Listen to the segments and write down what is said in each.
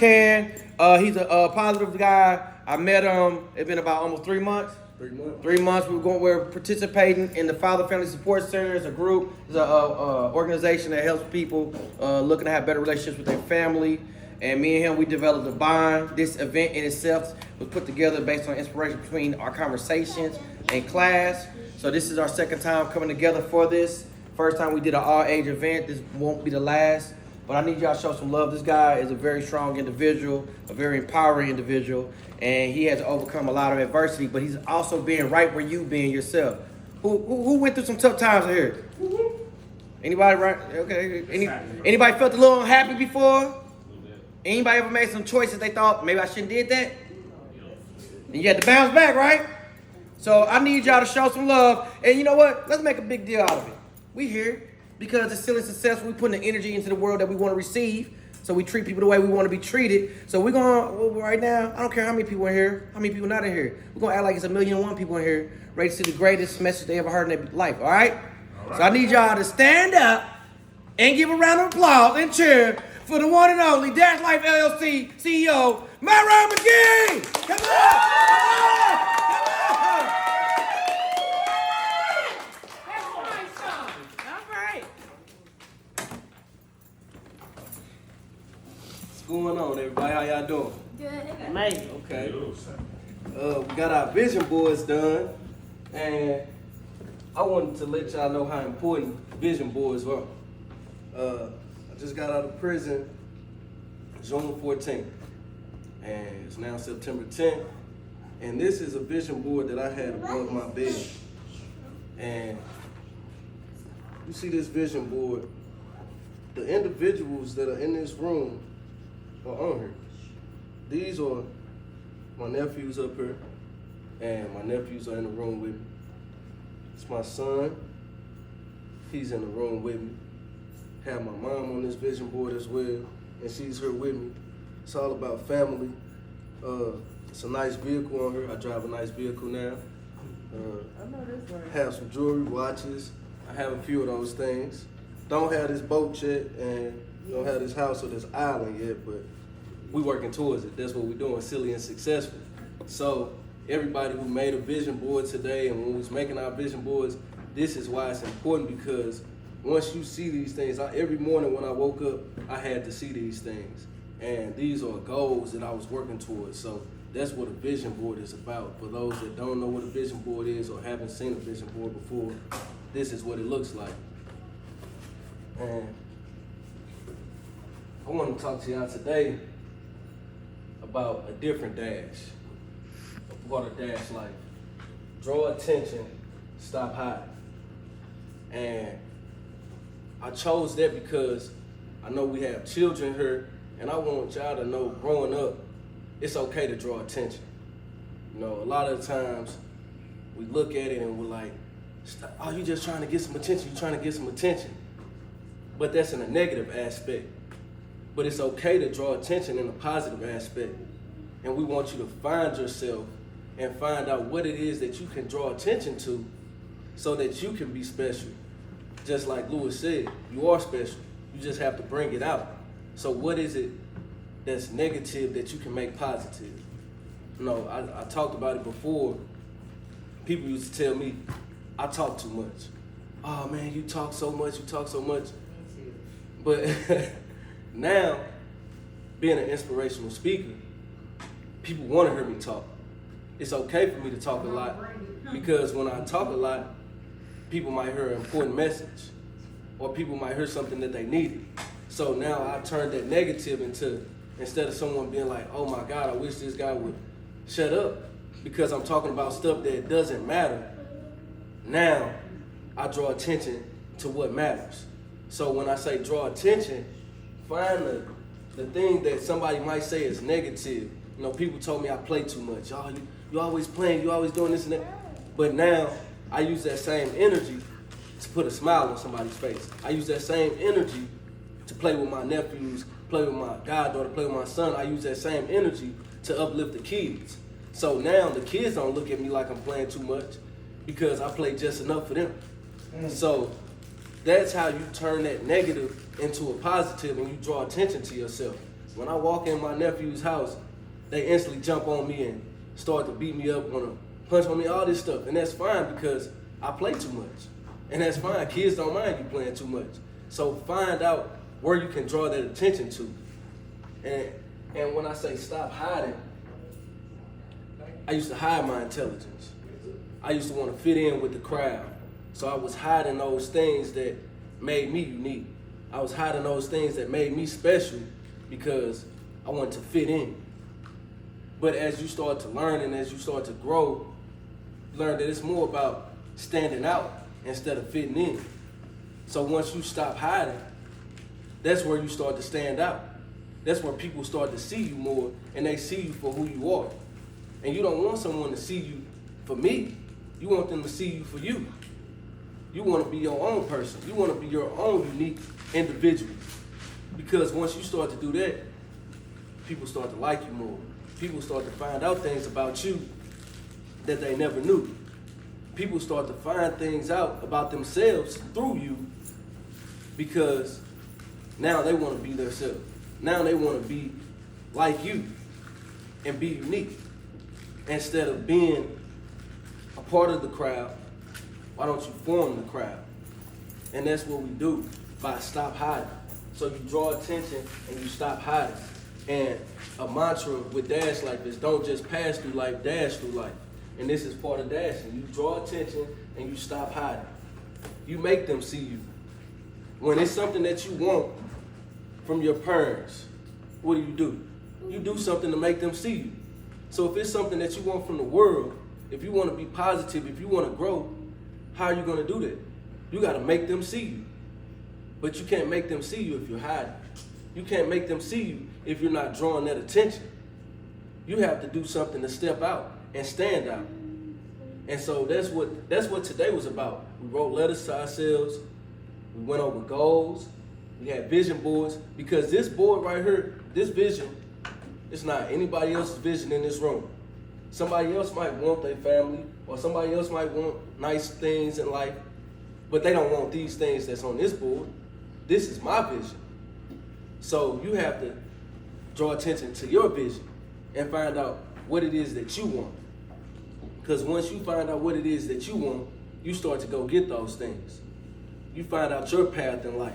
can. He's a positive guy. I met him. It's been about almost 3 months. 3 months. 3 months. We're participating in the Father Family Support Center. It's a group. It's a organization that helps people looking to have better relationships with their family. And me and him, we developed a bond. This event in itself was put together based on inspiration between our conversations and class. So this is our second time coming together for this. First time we did an all-age event. This won't be the last. But I need y'all to show some love. This guy is a very strong individual, a very empowering individual, and he has overcome a lot of adversity, but he's also being right where you being yourself. Who went through some tough times here? Anybody right? Okay. Anybody felt a little unhappy before? Anybody ever made some choices they thought, maybe I shouldn't did that? And you had to bounce back, right? So I need y'all to show some love. And you know what? Let's make a big deal out of it. We here because it's still successful. We putting the energy into the world that we want to receive. So we treat people the way we want to be treated. So we're going, right now, I don't care how many people in here, how many people not in here. We're going to act like it's 1,000,001 people in here ready to see the greatest message they ever heard in their life, all right? So I need y'all to stand up and give a round of applause and cheer for the one and only Dash Life LLC CEO, Myron McGee! Come on! What's going on, everybody? How y'all doing? Good. Amazing. Okay. We got our vision boards done, and I wanted to let y'all know how important vision boards are. I just got out of prison June 14th, and it's now September 10th, and this is a vision board that I had above my bed. And you see this vision board, the individuals that are in this room are on here. These are my nephews up here, and my nephews are in the room with me. It's my son, he's in the room with me. Have my mom on this vision board as well, and she's here with me. It's all about family. It's a nice vehicle on here. I drive a nice vehicle now. I know this one. Have some jewelry, watches. I have a few of those things. Don't have this boat yet, and don't have this house or this island yet, but we working towards it. That's what we're doing, silly and successful. So everybody who made a vision board today, and when we was making our vision boards, this is why it's important, because once you see these things, every morning when I woke up, I had to see these things. And these are goals that I was working towards. So that's what a vision board is about. For those that don't know what a vision board is or haven't seen a vision board before, this is what it looks like. And I want to talk to y'all today about a different dash, a part of Dash Life. Draw attention, stop hiding. And I chose that because I know we have children here, and I want y'all to know, growing up, it's okay to draw attention. You know, a lot of times we look at it and we're like, oh, you just trying to get some attention, you trying to get some attention. But that's in a negative aspect. But it's okay to draw attention in a positive aspect. And we want you to find yourself and find out what it is that you can draw attention to so that you can be special. Just like Lewis said, you are special. You just have to bring it out. So what is it that's negative that you can make positive? You know, I talked about it before. People used to tell me, I talk too much. Oh man, you talk so much, you talk so much. But now, being an inspirational speaker, people want to hear me talk. It's okay for me to talk a lot, because when I talk a lot, people might hear an important message, or people might hear something that they needed. So now I turned that negative into, instead of someone being like, oh my God, I wish this guy would shut up because I'm talking about stuff that doesn't matter. Now I draw attention to what matters. So when I say draw attention, find the thing that somebody might say is negative. You know, people told me I play too much. Oh, you always playing, you always doing this and that. But now I use that same energy to put a smile on somebody's face. I use that same energy to play with my nephews, play with my goddaughter, play with my son. I use that same energy to uplift the kids. So now the kids don't look at me like I'm playing too much, because I play just enough for them. So that's how you turn that negative into a positive, and you draw attention to yourself. When I walk in my nephew's house, they instantly jump on me and start to beat me up, want to punch on me, all this stuff. And that's fine because I play too much. And that's fine. Kids don't mind you playing too much. So find out where you can draw that attention to. And when I say stop hiding, I used to hide my intelligence. I used to want to fit in with the crowd. So I was hiding those things that made me unique. I was hiding those things that made me special because I wanted to fit in. But as you start to learn and as you start to grow, you learn that it's more about standing out instead of fitting in. So once you stop hiding, that's where you start to stand out. That's where people start to see you more and they see you for who you are. And you don't want someone to see you for me. You want them to see you for you. You want to be your own person. You want to be your own unique individual. Because once you start to do that, people start to like you more. People start to find out things about you that they never knew. People start to find things out about themselves through you because now they want to be themselves. Now they want to be like you and be unique. Instead of being a part of the crowd, why don't you form the crowd? And that's what we do by stop hiding. So you draw attention and you stop hiding. And a mantra with Dash Life is don't just pass through life, dash through life. And this is part of dashing. You draw attention and you stop hiding. You make them see you. When it's something that you want from your parents, what do? You do something to make them see you. So if it's something that you want from the world, if you want to be positive, if you want to grow, how are you going to do that? You got to make them see you. But you can't make them see you if you're hiding. You can't make them see you if you're not drawing that attention. You have to do something to step out and stand out. And so that's what today was about. We wrote letters to ourselves. We went over goals. We had vision boards. Because this board right here, this vision, it's not anybody else's vision in this room. Somebody else might want their family, or somebody else might want nice things in life, but they don't want these things that's on this board. This is my vision. So you have to draw attention to your vision and find out what it is that you want. Because once you find out what it is that you want, you start to go get those things. You find out your path in life.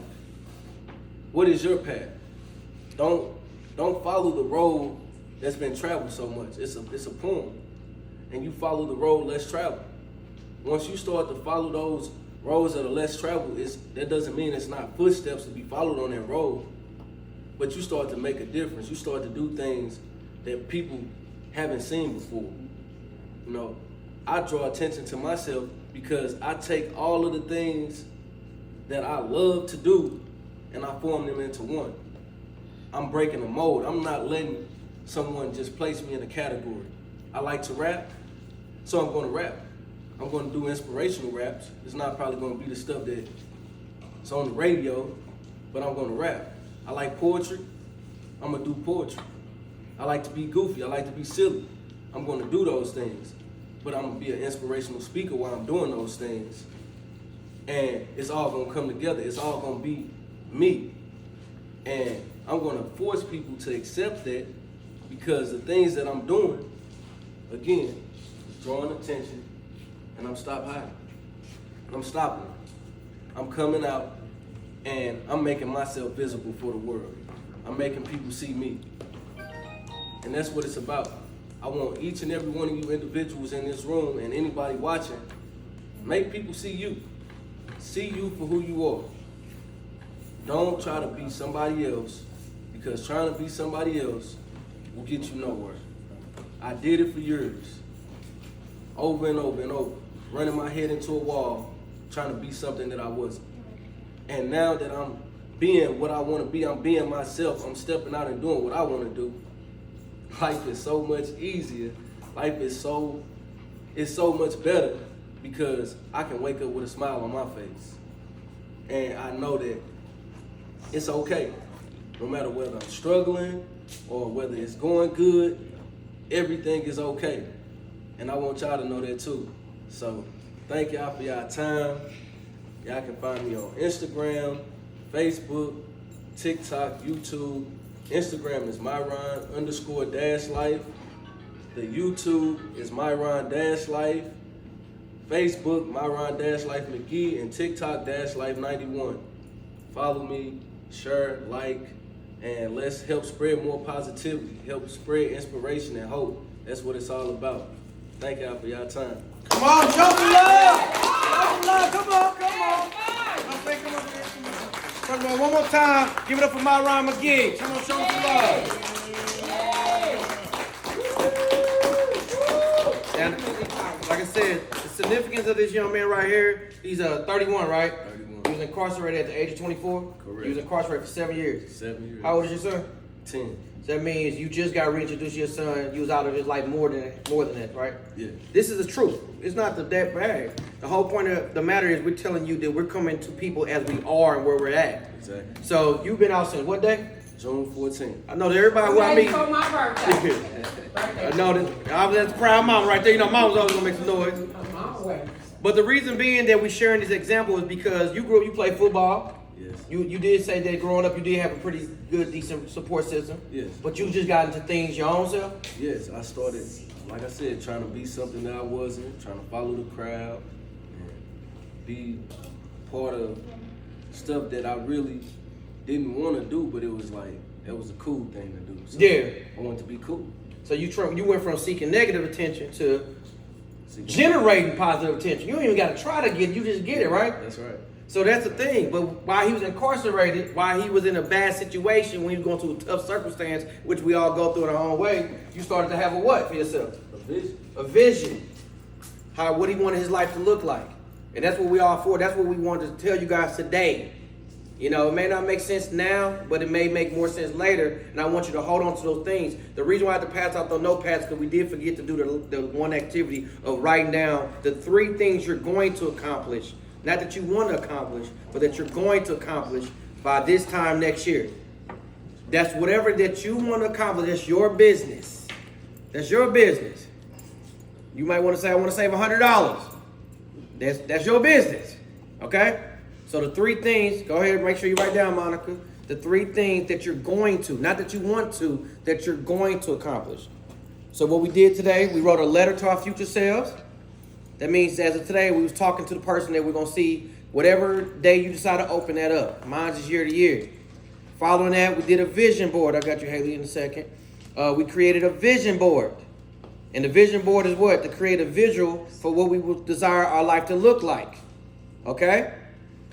What is your path? Don't follow the road that's been traveled so much. It's a poem. And you follow the road less traveled. Once you start to follow those roads that are less traveled, that doesn't mean it's not footsteps to be followed on that road. But you start to make a difference. You start to do things that people haven't seen before. You know, I draw attention to myself because I take all of the things that I love to do and I form them into one. I'm breaking a mold. I'm not letting someone just place me in a category. I like to rap, so I'm going to rap. I'm going to do inspirational raps. It's not probably going to be the stuff that's on the radio, but I'm going to rap. I like poetry. I'm going to do poetry. I like to be goofy. I like to be silly. I'm going to do those things, but I'm going to be an inspirational speaker while I'm doing those things. And it's all going to come together. It's all going to be me. And I'm going to force people to accept that because the things that I'm doing, again, is drawing attention, and I'm stop hiding. I'm stopping. I'm coming out, and I'm making myself visible for the world. I'm making people see me. And that's what it's about. I want each and every one of you individuals in this room and anybody watching, make people see you. See you for who you are. Don't try to be somebody else, because trying to be somebody else will get you nowhere. I did it for years, over and over and over, running my head into a wall, trying to be something that I wasn't. And now that I'm being what I want to be, I'm being myself, I'm stepping out and doing what I want to do, life is so much easier. Life is so much better because I can wake up with a smile on my face. And I know that it's okay. No matter whether I'm struggling or whether it's going good, everything is okay. And I want y'all to know that too. So thank y'all for y'all time. Y'all can find me on Instagram, Facebook, TikTok, YouTube, Instagram is Myron_Life. The YouTube is Myron-Life. Facebook, Myron-Life McGee, and TikTok Life91. Follow me, share, like, and let's help spread more positivity, help spread inspiration and hope. That's what it's all about. Thank y'all for y'all time. Come on, show some love. Show some love. Come on. Come on. Come on, one more time. Give it up for Myron McGee. Come on, show him some love. And like I said, the significance of this young man right here, he's 31, right? 31. He was incarcerated at the age of 24? Correct. He was incarcerated for 7 years. 7 years. How old is your son? 10. So that means you just got reintroduced to your son. You was out of his life more than that, right? Yeah. This is the truth. It's not that bad. The whole point of the matter is we're telling you that we're coming to people as we are and where we're at. Exactly. So you've been out since what day? June 14th. I know that everybody who I meet. For my birthday. I know that I was a proud mom right there. You know, mom was always gonna make some noise. But the reason being that we're sharing this example is because you grew up, you played football. Yes. You did say that growing up you did have a pretty good, decent support system. Yes. But you just got into things your own self. Yes, I started, like I said, trying to be something that I wasn't, trying to follow the crowd, and be part of stuff that I really didn't want to do, but it was like, it was a cool thing to do. So Yeah. I wanted to be cool. So you went from seeking negative attention to generating positive attention. You don't even got to try to get it, you just get it, right? That's right. So that's the thing. But while he was incarcerated, while he was in a bad situation, when he was going through a tough circumstance, which we all go through in our own way, you started to have a what for yourself? A vision. A vision. What he wanted his life to look like. And that's what we all for. That's what we wanted to tell you guys today. You know, it may not make sense now, but it may make more sense later. And I want you to hold on to those things. The reason why I had to pass out those notepads because we did forget to do the one activity of writing down the 3 things you're going to accomplish. Not that you want to accomplish, but that you're going to accomplish by this time next year. That's whatever that you want to accomplish. That's your business. That's your business. You might want to say, I want to save $100. That's your business. Okay? So the 3 things, go ahead and make sure you write down, Monica. The 3 things that you're going to, not that you want to, that you're going to accomplish. So what we did today, we wrote a letter to our future selves. That means as of today, we was talking to the person that we're going to see whatever day you decide to open that up. Mine's is year to year. Following that, we did a vision board. I got you, Haley, in a second. We created a vision board. And the vision board is what? To create a visual for what we would desire our life to look like. Okay?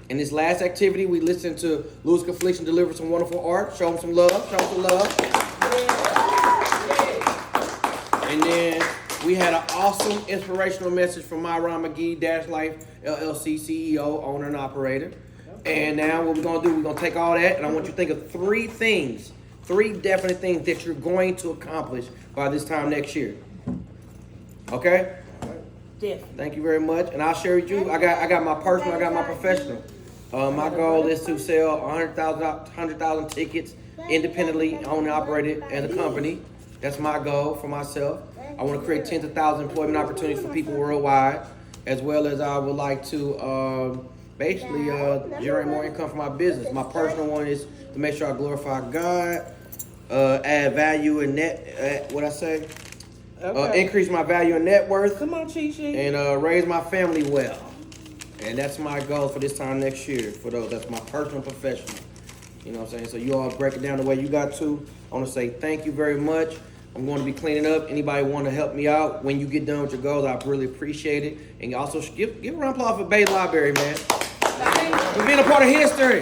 In this last activity, we listened to Louis Confliction deliver some wonderful art. Show him some love. Show him some love. And then we had an awesome inspirational message from Myron McGee, Life LLC CEO, owner, and operator. And now what we're going to do, we're going to take all that, and I want you to think of 3 things, 3 definite things that you're going to accomplish by this time next year. Okay? Definitely. Thank you very much. And I'll share with you, I got my personal, I got my professional. My goal is to sell 100,000 tickets independently owned and operated as a company. That's my goal for myself. I want to create tens of thousands of employment opportunities for people worldwide, as well as I would like to basically generate more income for my business. My personal one is to make sure I glorify God, add value and increase my value and net worth. Come on, Chi-Chi. And raise my family well. And that's my goal for this time next year. For those, that's my personal and professional. You know what I'm saying? So you all break it down the way you got to. I want to say thank you very much. I'm going to be cleaning up. Anybody want to help me out when you get done with your goals, I really appreciate it. And also give a round of applause for Bay Library, man. For being a part of history.